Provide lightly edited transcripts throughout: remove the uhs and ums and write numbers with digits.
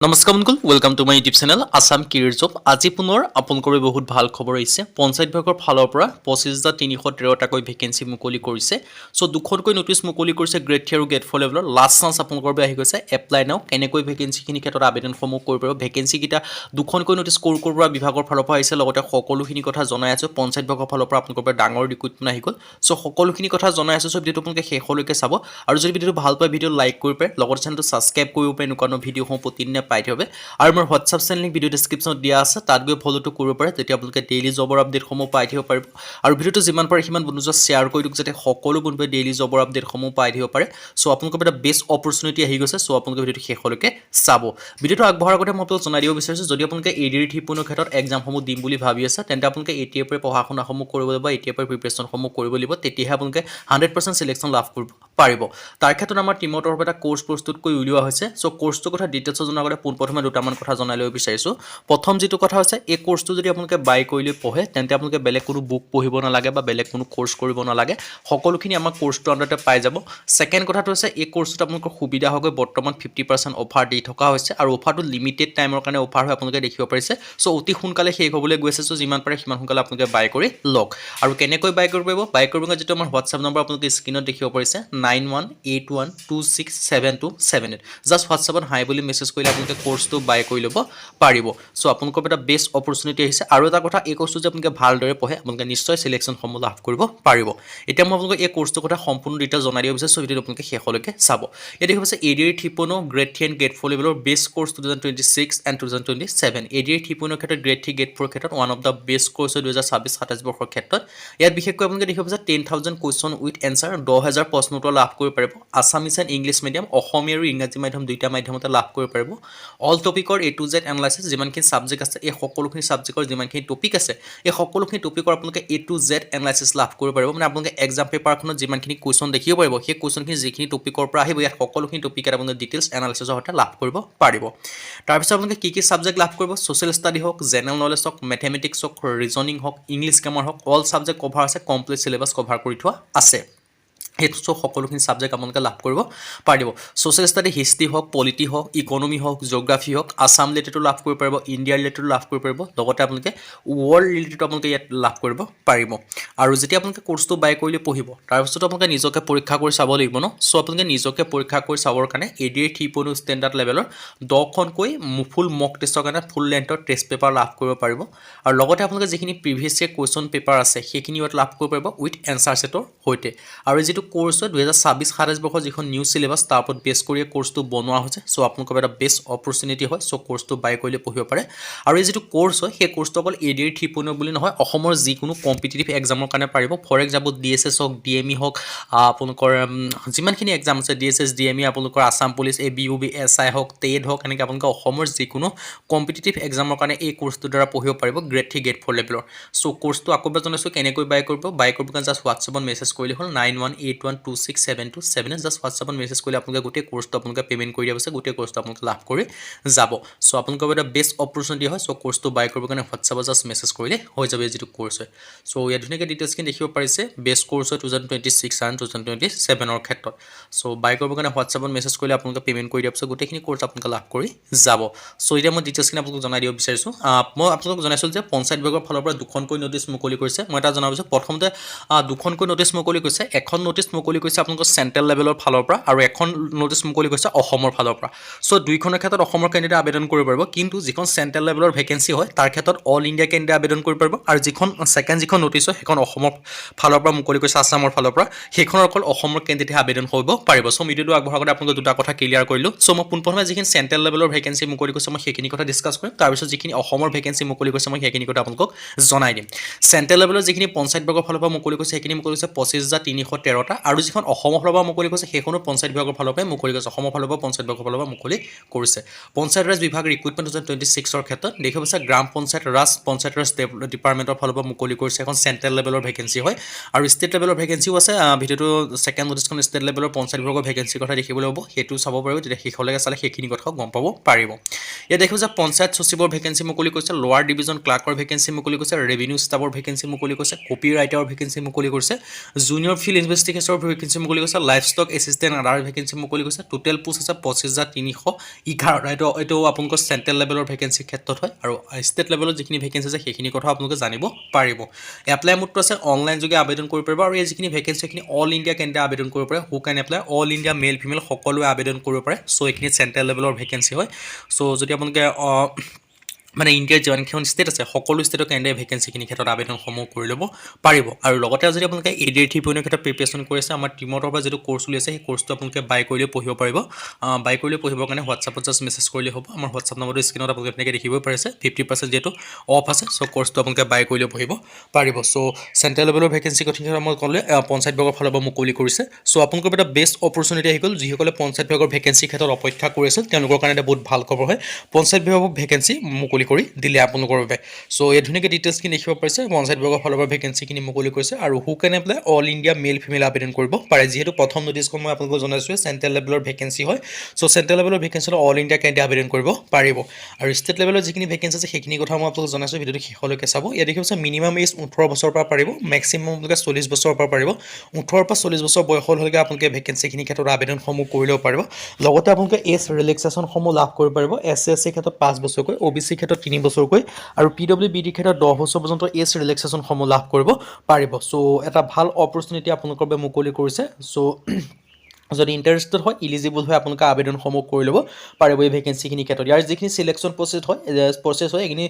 নমস্কাৰ বন্ধুসকল, welcome to my YouTube channel Assam career job. আজি পুনৰ আপোনালোকৰ বহুত ভাল খবৰ আহিছে। পঞ্চায়ত বিভাগৰ ফালৰ পৰা 25,313টাকৈ ভেকেঞ্চি মুকলি কৰিছে। চ' দুখনকৈ নটিচ মুকলি কৰিছে গ্ৰেড 3 আৰু গ্ৰেড 4 লেভেলৰ। লাষ্ট চান্স আপোনালোকৰ বাবে আহি গৈছে। এপ্লাই নাও কেনেকৈ ভেকেঞ্চিখিনিৰ ক্ষেত্ৰত আবেদনসমূহ কৰিব পাৰিব। ভেকেঞ্চিকেইটা দুখনকৈ নটিচ ক'ৰ পৰা বিভাগৰ ফালৰ পৰা আহিছে, লগতে সকলোখিনি কথা জনাই আছোঁ। পঞ্চায়ত বিভাগৰ ফালৰ পৰা আপোনালোকৰ বাবে ডাঙৰ ৰিক্ৰুটমেণ্ট আহি গ'ল। চ' সকলোখিনি কথা জনাই আছোঁ। চ' ভিডিঅ'টো আপোনালোকে শেষলৈকে চাব। আৰু যদি ভিডিঅ'টো ভাল পায়, ভিডিঅ' লাইক কৰিব পাৰে, লগতে চেনেলটো ছাবস্ক্ৰাইব কৰিব পাৰে এনেকুৱা ভিডিঅ'সমূহ প্ৰতিদিনে পাই থাকিব। আৰু মোৰ হোৱাটছআপ চেনেল লিংক ভিডিঅ' ডেছক্ৰিপশ্যনত দিয়া আছে, তাত গৈ ফ'ল'টো কৰিব পাৰে, তেতিয়া আপোনালোকে ডেইলি জবৰ আপডেটসমূহ পাই থাকিব পাৰিব। আৰু ভিডিঅ'টো যিমান পাৰে সিমান বন্ধুজক শ্বেয়াৰ কৰি দিয়ক, যাতে সকলো বন্ধুৱে ডেইলি জবৰ আপডেটসমূহ পাই থাকিব পাৰে। চ' আপোনালোকৰ এটা বেষ্ট অপৰচুনিটি আহি গৈছে। চ' আপোনালোকে ভিডিঅ'টো শেষলৈকে চাব। ভিডিঅ'টো আগবঢ়াৰ আগতে মই আপোনালোকক জনাই দিব বিচাৰিছোঁ, যদি আপোনালোকে ADR 3.0 ক্ষেত্ৰত এক্সামসমূহ দিম বুলি ভাবি আছে, তেন্তে আপোনালোকে এতিয়াৰ পৰাই পঢ়া শুনাসমূহ কৰিব লাগিব, এতিয়াৰ পৰাই প্ৰিপেৰেশ্যনসমূহ কৰিব লাগিব, তেতিয়াহে আপোনালোকে 100% চিলেকশ্যন লাভ কৰিব পাৰিব। তাৰ ক্ষেত্ৰত আমাৰ টিমৰ তৰফৰ এটা কোৰ্চ প্ৰস্তুত কৰি উলিওৱা হৈছে। চ' কোৰ্চটোৰ কথা ডিটেইলছ জনাৰ আগতে পোনপ্ৰথমে দুটামান কথা জনাই ল'ব বিচাৰিছোঁ। প্ৰথম যিটো কথা হৈছে, এই কোৰ্চটো যদি আপোনালোকে বাই কৰি লৈ পঢ়ে, তেন্তে আপোনালোকে বেলেগ কোনো বুক পঢ়িব নালাগে বা বেলেগ কোনো কোৰ্চ কৰিব নালাগে। সকলোখিনি আমাৰ কোৰ্চটোৰ আণ্ডাৰতে পাই যাব। ছেকেণ্ড কথাটো হৈছে, এই কোৰ্চটোত আপোনালোকৰ সুবিধা হৈ বৰ্তমান 50% অফাৰ দি থকা হৈছে, আৰু অফাৰটো লিমিটেড টাইমৰ কাৰণে অফাৰ হৈ আপোনালোকে দেখিব পাৰিছে। চ' অতি সোনকালে শেষ হ'বলৈ গৈছে। চ' যিমান পাৰে সিমান সোনকালে আপোনালোকে বাই কৰি লওক। আৰু কেনেকৈ বাই কৰিব পাৰিব? বাই কৰিব যিটো আমাৰ হোৱাটছআপ নম্বৰ আপোনালোকে স্ক্ৰীণত দেখিব পাৰিছে, 9181267278। জাষ্ট হোৱাটছআপত হাই বুলি মেছেজ কৰিলে আপোনালোকে কোৰ্চটো বাই কৰি ল'ব পাৰিব। চ' আপোনালোকৰ এটা বেষ্ট অপৰচুনিটি আহিছে। আৰু এটা কথা, এই কোৰ্চটো যে আপোনালোকে ভালদৰে পঢ়ে, আপোনালোকে নিশ্চয় চিলেকশ্যনসমূহ লাভ কৰিব পাৰিব। এতিয়া মই আপোনালোকক এই কোৰ্চটোৰ কথা সম্পূৰ্ণ ডিটেইলছ জনাই দিব বিচাৰিছোঁ। ভিডিঅ'টো আপোনালোকে শেষলৈকে চাব। এতিয়া দেখিব আছে ADR 3.0 গ্ৰেড 3 এণ্ড গ্ৰেড 4 লেভেলৰ বেষ্ট কোৰ্চ 2026 এণ্ড 2027। ADR 3.0 ক্ষেত্ৰত গ্ৰেড 3 গ্ৰেড 4 ক্ষেত্ৰত one of the best course হয় 2026-27 বৰ্ষৰ ক্ষেত্ৰত। ইয়াত বিশেষকৈ আপোনালোকে দেখিব আছে 10,000 কুৱেশ্যন উইথ এনচাৰ, 10,000 প্ৰশ্ন উত্তৰ লাভ কৰিব পাৰিব। Assamese and English medium, Asamiya আৰু ইংৰাজী মাধ্যম দুইটা মাধ্যমতে লাভ কৰিব পাৰিব। অল টপিকৰ A to Z এনালাইচিছ, যিমানখিনি ছাবজেক্ট আছে, এই সকলোখিনি ছাবজেক্টৰ যিমানখিনি টপিক আছে, এই সকলোখিনি টপিকৰ আপোনালোকে A to Z এনালাইচিছ লাভ কৰিব পাৰিব। মানে আপোনালোকে এক্সাম পেপাৰখনত যিমানখিনি কুৱেশ্যন দেখিব পাৰিব, সেই কুৱেশ্যনখিনি যিখিনি টপিকৰ পৰা আহিব, ইয়াত সকলোখিনি টপিকত আপোনালোকে ডিটেইলছ এনালাইচিছৰ সৈতে লাভ কৰিব পাৰিব। তাৰপিছত আপোনালোকে কি ছাবজেক্ট লাভ কৰিব? ছ'চিয়েল ষ্টাডি হওক, জেনেৰেল নলেজ হওক, মেথমেটিক্স হওক, ৰিজনিং হওক, ইংলিছ গ্ৰামাৰ হওক, অল ছাবজেক্ট কভাৰ আছে, কমপ্লিট চিলেবাছ কভাৰ কৰি থোৱা আছে। সেইটো সকলোখিনি ছাবজেক্ট আপোনালোকে লাভ কৰিব পাৰিব। ছ'চিয়েল ষ্টাডি, হিষ্ট্ৰী হওক, পলিটি হওক, ইকনমি হওক, জিঅ'গ্ৰাফী হওক, আছাম ৰিলেটেডো লাভ কৰিব পাৰিব, ইণ্ডিয়া ৰিলেটেডো লাভ কৰিব পাৰিব, লগতে আপোনালোকে ৱৰ্ল্ড ৰিলেটেডো আপোনালোকে ইয়াত লাভ কৰিব পাৰিব। আৰু যেতিয়া আপোনালোকে কোৰ্চটো বাই কৰি লৈ পঢ়িব, তাৰপিছত আপোনালোকে নিজকে পৰীক্ষা কৰি চাব লাগিব ন। চ' আপোনালোকে নিজকে পৰীক্ষা কৰি চাবৰ কাৰণে ADR 3.0 ষ্টেণ্ডাৰ্ড লেভেলৰ 10খনকৈ ফুল মক টেষ্টৰ কাৰণে ফুল লেন্থৰ টেষ্ট পেপাৰ লাভ কৰিব পাৰিব। আৰু লগতে আপোনালোকে যিখিনি প্ৰিভিয়াছ ইয়েৰ কুৱেশ্যন পেপাৰ আছে, সেইখিনি ইয়াত লাভ কৰিব পাৰিব উইথ এনচাৰ ছেটৰ সৈতে। আৰু যিটো কোৰ্চ হয় 2026-27 বৰ্ষৰ যিখন নিউ চিলেবাছ, তাৰ ওপৰত বেছ কৰি কোৰ্চটো বনোৱা হৈছে। চ' আপোনালোকৰ এটা বেষ্ট অপৰচুনিটি হয়। চ' কোৰ্চটো বাই কৰিলে পঢ়িব পাৰে। আৰু এই যিটো কোৰ্চ হয়, সেই কোৰ্চটো অকল ADR 3.0 বুলি নহয়, অসমৰ যিকোনো কম্পিটিটিভ এক্সামৰ কাৰণে পাৰিব। ফৰ এক্সাম্পল DSS হওক, DME হওক, আপোনালোকৰ যিমানখিনি এক্সাম আছে, DSS, DME, আপোনালোকৰ আছাম পুলিচ, ABUB, SI হওক, টেট হওক, এনেকৈ আপোনালোকে অসমৰ যিকোনো কম্পিটিটিভ এক্সামৰ কাৰণে এই কোৰ্চটোৰ দ্বাৰা পঢ়িব পাৰিব গ্ৰেড 3 গ্ৰেড 4 লেভেলৰ। চ' কোৰ্চটো আকৌ এবাৰ জনাইছোঁ কেনেকৈ বাই কৰিব। বাই কৰিব কাৰণে জাষ্ট হোৱাটছআপত মেছেজ কৰিলে হ'ল, 9181267278। জাষ্ট হোৱাটছআপত মেছেজ কৰিলে আপোনালোকে গোটেই কোৰ্চটো আপোনালোকে পে'মেণ্ট কৰি দিয়া আছে, গোটেই কোৰ্চটো আপোনালোকে লাভ কৰি যাব। চ' আপোনালোকৰ এটা বেষ্ট অপৰচুনিটি হয়। চ' কোৰ্চটো বাই কৰিবৰ কাৰণে হোৱাটছআপত জাষ্ট মেছেজ কৰিলে হৈ যাব, যিটো কোৰ্চ হয়। চ' ইয়াত ধুনীয়াকৈ ডিটেইলছখিনি দেখিব পাৰিছে। বেষ্ট কোৰ্চ হয় 2026 এণ্ড 2027 ক্ষেত্ৰত। চ' বাই কৰিবৰ কাৰণে হোৱাটছআপত মেছেজ কৰিলে আপোনালোকে পে'মেণ্ট কৰি দিয়াৰ পিছত গোটেইখিনি কোৰ্চ আপোনালোকে লাভ কৰি যাব। চ' এতিয়া মই ডিটেইলছখিনি আপোনালোকক জনাই দিব বিচাৰিছোঁ। মই আপোনালোকক জনাইছিলোঁ যে পঞ্চায়ত বিভাগৰ ফালৰ পৰা দুখনকৈ নটিচ মুকলি কৰিছে। মই এটা জনাব বিচাৰিছোঁ, প্ৰথমতে দুখনকৈ নটিচ মুকলি কৰিছে। এখন নটিচ মুকলি কৰিছে আপোনালোকৰ চেণ্ট্ৰেল লেভেলৰ ফালৰ পৰা, আৰু এখন নটিচ মুকলি কৰিছে অসমৰ ফালৰ পৰা। চ' দুইখনৰ ক্ষেত্ৰত অসমৰ কেণ্ডিডেট আবেদন কৰিব পাৰিব। কিন্তু যিখন চেণ্ট্ৰেল লেভেলৰ ভেকেঞ্চি হয়, তাৰ ক্ষেত্ৰত অল ইণ্ডিয়া কেণ্ডিডেট আবেদন কৰিব পাৰিব। আৰু যিখন যিখন নটিচ হয়, সেইখন অসমৰ ফালৰ পৰা মুকলি কৰিছে, আছামৰ ফালৰ পৰা, সেইখনৰ অকল অসমৰ কেণ্ডিডেটে আবেদন কৰিব পাৰিব। চ' ভিডিঅ'টো আগবঢ়াৰ আগতে আপোনালোকে দুটা কথা ক্লিয়াৰ কৰিলোঁ। চ' মই পোনপ্ৰথমে যিখিনি চেণ্ট্ৰেল লেভেলৰ ভেকেঞ্চি মুকলি কৰিছে, মই সেইখিনি কথা ডিছকাছ কৰিম। তাৰপিছত যিখিনি অসমৰ ভেকেঞ্চি মুকলি কৰিছে, মই সেইখিনি কথা আপোনালোকক জনাই দিম। চেণ্ট্ৰেল লেভেলৰ যিখিনি পঞ্চায়ত বিভাগৰ ফালৰ পৰা মুকলি কৰিছে, সেইখিনি মুকলি কৰিছে 25,313টা। আৰু যিখন অসমৰ ফালৰ পৰা মুকলি কৰিছে, সেইখনো পঞ্চায়ত বিভাগৰ ফালৰ পৰাই মুকলি কৰিছে। অসমৰ ফালৰ পৰা পঞ্চায়ত বিভাগৰ ফালৰ পৰা মুকলি কৰিছে। পঞ্চায়ত ৰাজ বিভাগ ৰিক্ৰুটমেণ্ট 2026 ক্ষেত্ৰত দেখিব আছে গ্ৰাম পঞ্চায়ত ৰাজ পঞ্চায়ত ৰাজ ডিপাৰ্টমেণ্টৰ ফালৰ পৰা মুকলি কৰিছে। এখন চেণ্ট্ৰেল লেভেলৰ ভেকেঞ্চি হয়। আৰু ষ্টেট লেভেলৰ ভেকেঞ্চিও আছে। ভিডিঅ'টো ছেকেণ্ড নটিচখন ষ্টেট লেভেলৰ পঞ্চায়ত বিভাগৰ ভেকেঞ্চিৰ কথা দেখিবলৈ হ'ব, সেইটো চাব পাৰিব। তেতিয়া শেষলৈকে চালে সেইখিনি কথাও গম পাব পাৰিব। ইয়াত দেখিব যে পঞ্চায়ত সচিবৰ ভেকেঞ্চি মুকলি কৰিছে, লোৱাৰ ডিভিজন ক্লাৰ্কৰ ভেকেঞ্চি মুকলি কৰিছে, ৰেভিনিউ ষ্টাফৰ ভেকেঞ্চি মুকলি কৰিছে, কপি ৰাইটাৰৰ ভেকেঞ্চি মুকলি কৰিছে, জুনিয়ৰ ফিল্ড ইনভেষ্টিগেটৰৰ ভেকেঞ্চি মুকলি কৰিছে, লাইফ ষ্টক এছিষ্টেণ্ট আদাৰ ভেকেঞ্চি মুকলি কৰিছে। টোটেল পোষ্ট আছে 25,311। এইটো আপোনালোকৰ চেণ্ট্ৰেল লেভেলৰ ভেকেঞ্চিৰ ক্ষেত্ৰত হয়, আৰু ষ্টেট লেভেলত যিখিনি ভেকেঞ্চি আছে সেইখিনি কথা আপোনালোকে জানিব পাৰিব। এপ্লাই মোডটো আছে অনলাইন যোগে আবেদন কৰিব পাৰিব, আৰু এই যিখিনি ভেকেঞ্চি সেইখিনি অল ইণ্ডিয়া কেণ্ডিডেটে আবেদন কৰিব পাৰে। Who can apply? All India male female সকলোৱে আবেদন কৰিব পাৰে। চ' এইখিনি চেণ্ট্ৰেল লেভেলৰ ভেকেঞ্চি হয়। চ' যদি আপোনালোকে মানে ইণ্ডিয়াৰ যিমানখন ষ্টেট আছে সকলো ষ্টেটৰ কেন্দ্ৰীয় ভেকেঞ্চিখিনিৰ ক্ষেত্ৰত আবেদনসমূহ কৰি ল'ব পাৰিব। আৰু লগতে যদি আপোনালোকে AD ট্ৰিবিউনৰ ক্ষেত্ৰত প্ৰিপেৰেশ্যন কৰি আছে, আমাৰ টিমৰ পৰা যিটো কৰ্চ চলি আছে সেই কৰ্চটো আপোনালোকে বাই কৰিলে পঢ়িব পাৰিব। বাই কৰিলে পঢ়িবৰ কাৰণে হোৱাটছআপত জাষ্ট মেছেজ কৰিলে হ'ব। আমাৰ হোৱাটছআপ নম্বৰটো স্ক্ৰীনত আপোনালোকে তেনেকৈ দেখিবই পাৰিছে। 50% যিহেতু অফ আছে, চ' কৰ্চটো আপোনালোকে বাই কৰিলে পঢ়িব পাৰিব। চ' চেণ্ট্ৰেল লেভেলৰ ভেকেঞ্চি কথা মই ক'লে পঞ্চায়ত বিভাগৰ ফালৰ পৰা মুকলি কৰিছে। চ' আপোনালোকৰ এটা বেষ্ট অপৰচুনিটি আহি গ'ল। যিসকলে পঞ্চায়ত বিভাগৰ ভেকেঞ্চিৰ ক্ষেত্ৰত অপেক্ষা কৰি আছিল তেওঁলোকৰ কাৰণে এটা বহুত ভাল খবৰ হয়। পঞ্চায়ত বিভাগৰ ভেকেঞ্চি মুকলি কৰি দিলে আপোনালোকৰ বাবে। চ' এই ধুনীয়াকৈ ডিটেইলছখিনি দেখিব পাৰিছে। পঞ্চায়ত বিভাগৰ ফালৰ পৰা ভেকেঞ্চিখিনি মুকলি কৰিছে, আৰু who can apply? All India male female আবেদন কৰিব পাৰে। যিহেতু প্ৰথম নটিছখন মই আপোনালোকক জনাইছোঁ চেণ্ট্ৰেল লেভেলৰ ভেকেঞ্চি হয়। চ' চেণ্ট্ৰেল লেভেলৰ ভেকেঞ্চি অল ইণ্ডিয়া কেন্দ্ৰীয় আবেদন কৰিব পাৰিব। আৰু ষ্টেট লেভেলৰ যিখিনি ভেকেঞ্চি আছে সেইখিনি কথা মই আপোনালোকক জনাইছোঁ। ভিডিঅ'টো শেষলৈকে চাব। ইয়াত দেখিব মিনিমাম এজ 18 বছৰৰ পৰা পাৰিব, মেক্সিমাম আপোনালোকে 40 বছৰৰ পৰা পাৰিব। 18 পৰা 40 বছৰ বয়সলৈকে আপোনালোকে ভেকেঞ্চিখিনিৰ ক্ষেত্ৰত আবেদনসমূহ কৰি ল'ব পাৰিব। লগতে আপোনালোকে এজ ৰিলেক্সেশ্যনসমূহ লাভ কৰিব পাৰিব। SC ক্ষেত্ৰত 5 বছৰকৈ, OBC ক্ষেত্ৰত 3 বছৰকৈ, আৰু PWBD ক্ষেত্ৰত 10 বছৰ পৰ্যন্ত এজ ৰিলেক্সেশ্যনসমূহ লাভ কৰিব পাৰিব। চ' এটা ভাল অপৰচুনিটি আপোনালোকৰ বাবে মুকলি কৰিছে। চ' যদি ইণ্টাৰেষ্টেড হয়, ইলিজিবল হয়, আপোনালোকে আবেদনসমূহ কৰি ল'ব পাৰিব এই ভেকেঞ্চিখিনিৰ ক্ষেত্ৰত। ইয়াৰ যিখিনি চিলেকশ্যন প্ৰচেছ হয় এইখিনি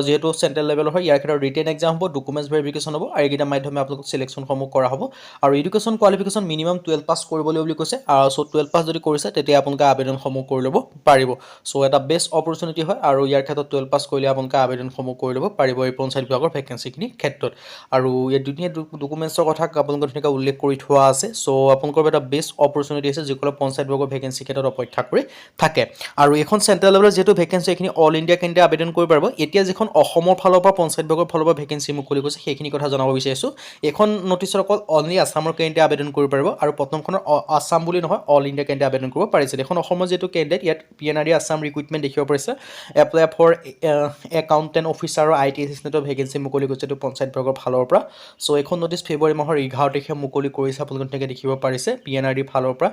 যিহেতু চেণ্ট্ৰেল লেভেলৰ হয়, ইয়াৰ ক্ষেত্ৰত ৰিটেন এক্সাম হ'ব, ডকুমেণ্টছ ভেৰিফিকেশ্যন হ'ব, আৰু এইকেইটাৰ মাধ্যমে আপোনালোকক চিলেকশ্যনসমূহ কৰা হ'ব। আৰু এডুকেশ্যন কোৱালিফিকেশ্যন মিনিমাম 12 পাছ কৰিবলৈ বুলি কৈছে। চ' 12 পাছ যদি কৰিছে তেতিয়া আপোনালোকে আবেদনসমূহ কৰি ল'ব পাৰিব। চ' এটা বেষ্ট অপৰচুনিটি হয়, আৰু ইয়াৰ ক্ষেত্ৰত 12 পাছ কৰিলে আপোনালোকে আবেদনসমূহ কৰি ল'ব পাৰিব এই পঞ্চায়ত বিভাগৰ ভেকেঞ্চিখিনিৰ ক্ষেত্ৰত। আৰু ইয়াত দুদিনীয়া ডকুমেণ্টছৰ কথা আপোনালোকৰ ধুনীয়াকৈ উল্লেখ কৰি থোৱা আছে। চ' আপোনালোকৰ এটা বেষ্ট অপৰচুনিটি আছে যিসকলে পঞ্চায়ত বিভাগৰ ভেকেঞ্চিৰ ক্ষেত্ৰত অপেক্ষা কৰি থাকে। আৰু এইখন চেণ্ট্ৰেল লেভেলৰ যিহেতু ভেকেঞ্চি এইখিনি অল ইণ্ডিয়া কেন্দ্ৰীয় আবেদন কৰিব পাৰিব। এতিয়া যিখন অসমৰ ফালৰ পৰা পঞ্চায়ত বিভাগৰ ফালৰ পৰা ভেকেঞ্চি মুকলি কৰিছে সেইখিনি কথা জনাব বিচাৰিছোঁ। এইখন নটিছত অকল অনলি আছামৰ কেন্দ্ৰীয় আবেদন কৰিব পাৰিব, আৰু প্ৰথমখনৰ আছাম বুলি নহয় অল ইণ্ডিয়া কেন্দ্ৰীয় আবেদন কৰিব পাৰিছিল। এখন অসমৰ যিহেতু কেন্দ্ৰীয় ইয়াত PNRD আছাম ৰিক্ৰুইটমেণ্ট দেখিব পাৰিছে। এপ্লাই ফৰ একাউণ্টেণ্ট অফিচাৰ আৰু IT এছিষ্টেণ্টৰ ভেকেঞ্চি মুকলি কৰিছে এইটো পঞ্চায়ত বিভাগৰ ফালৰ পৰা। চ' এইখন নটিছ ফেব্ৰুৱাৰী মাহৰ 11 তাৰিখে মুকলি কৰিছে, আপোনালোকে তেনেকৈ দেখিব পাৰিছে PNRD ফালৰ পৰা।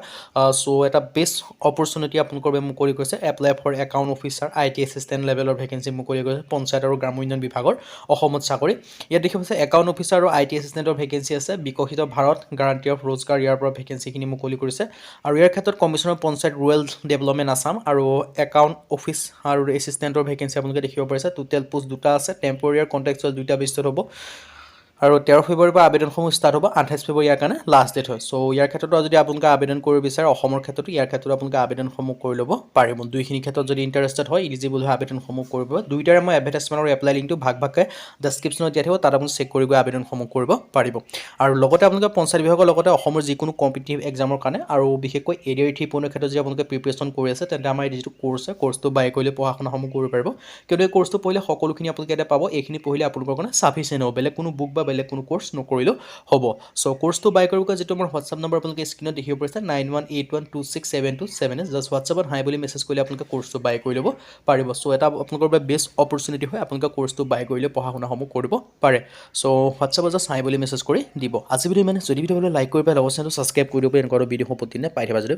চ' এটা বেষ্ট অপৰচুনিটি আপোনালোকৰ বাবে মুকলি কৰিছে। Apply for account officer IT assistant লেভেলৰ ভেকেঞ্চি মুকলি কৰিছে পঞ্চায়ত আৰু গ্ৰাম্য উন্নয়ন বিভাগৰ অসমত চাকৰি। ইয়াত দেখিব পাৰিছে একাউণ্ট অফিচাৰ আৰু IT এছিষ্টেণ্টৰ ভেকেঞ্চি আছে। বিকশিত ভাৰত গ্যাৰাণ্টি অফ ৰোজগাৰ ইয়াৰ পৰা ভেকেঞ্চিখিনি মুকলি কৰিছে। আৰু ইয়াৰ ক্ষেত্ৰত commissioner panchayat rural development Assam আৰু একাউণ্ট অফিচ আৰু এছিষ্টেণ্টৰ ভেকেঞ্চি আপোনালোকে দেখিব পাৰিছে। টোটেল পোষ্ট দুটা আছে, টেম্পৰেৰী আৰু কণ্ট্ৰেকচুৱেল দুইটা বেষ্টত হ'ব। আৰু 13 ফেব্ৰুৱাৰীৰ পৰা আবেদনসমূহ ষ্টাৰ্ট হ'ব, 28 ফেব্ৰুৱাৰী ইয়াৰ কাৰণে লাষ্ট ডেট হয়। চ' ইয়াৰ ক্ষেত্ৰতো যদি আপোনালোকে আবেদন কৰিব বিচাৰে অসমৰ ক্ষেত্ৰতো ইয়াৰ ক্ষেত্ৰত আপোনালোকে আবেদনসমূহ কৰি ল'ব পাৰিব। দুইখিনি ক্ষেত্ৰত যদি ইণ্টাৰেষ্টেড হয়, ইলিজিবল হয়, আবেদনসমূহ কৰিব। দুইটাৰে মই এডভাৰটাইজমেণ্ট আৰু এপ্লাই লিংকটো ভাগ ভাগকৈ ডেছক্ৰিপশ্যনত দিয়া থাকিব, তাত আপুনি চেক কৰি গৈ আবেদনসমূহ কৰিব পাৰিব। আৰু লগতে আপোনালোকে পঞ্চায়ত বিভাগৰ লগতে অসমৰ যিকোনো কম্পিটিটিভ এক্সামৰ কাৰণে আৰু বিশেষকৈ AD ট্ৰিবিউনৰ ক্ষেত্ৰত যদি আপোনালোকে প্ৰিপেৰেশ্যন কৰি আছে তেন্তে আমাৰ এই যিটো কৰ্চ আছে কৰ্চটো বাই কৰিলে পঢ়া শুনাসমূহ কৰিব পাৰিব। কিয়নো এই কৰ্চটো পঢ়িলে সকলোখিনি আপোনালোকে ইয়াতে পাব। এইখিনি পঢ়িলে আপোনালোকৰ কাৰণে ছাফিচিয়েণ্ট হ'ব, বেলেগ কোনো বুক বা বেলেগ কোনো কৰ্চ নকৰিলেও হ'ব। চ' কৰ্চটো বাই কৰিব যিটো আমাৰ হোৱাটছআপ নম্বৰ আপোনালোকে স্ক্ৰীনত দেখিব পাৰিছে 9181267278। জাষ্ট হোৱাটছআপত হাই বুলি মেছেজ কৰিলে আপোনালোকে কৰ্চটো বাই কৰি ল'ব পাৰিব। চ' এটা আপোনালোকৰ বাবে বেষ্ট অপৰচুনিটি হয়, আপোনালোকে কৰ্চটো বাই কৰিলে পঢ়া শুনাসমূহ কৰিব পাৰে। চ' হোৱাটছআপত জাষ্ট হাই বুলি মেছেজ কৰি দিব। আজি ভিডিঅ' মানে যদি ভিডিঅ'লৈ লাইক কৰি পাই লগৰ চেনেলটো ছাবস্ক্ৰাইব কৰি দিব, এনেকুৱা ভিডিঅ'সমূহ প্ৰতিদিনে পাই থাকিবা যদি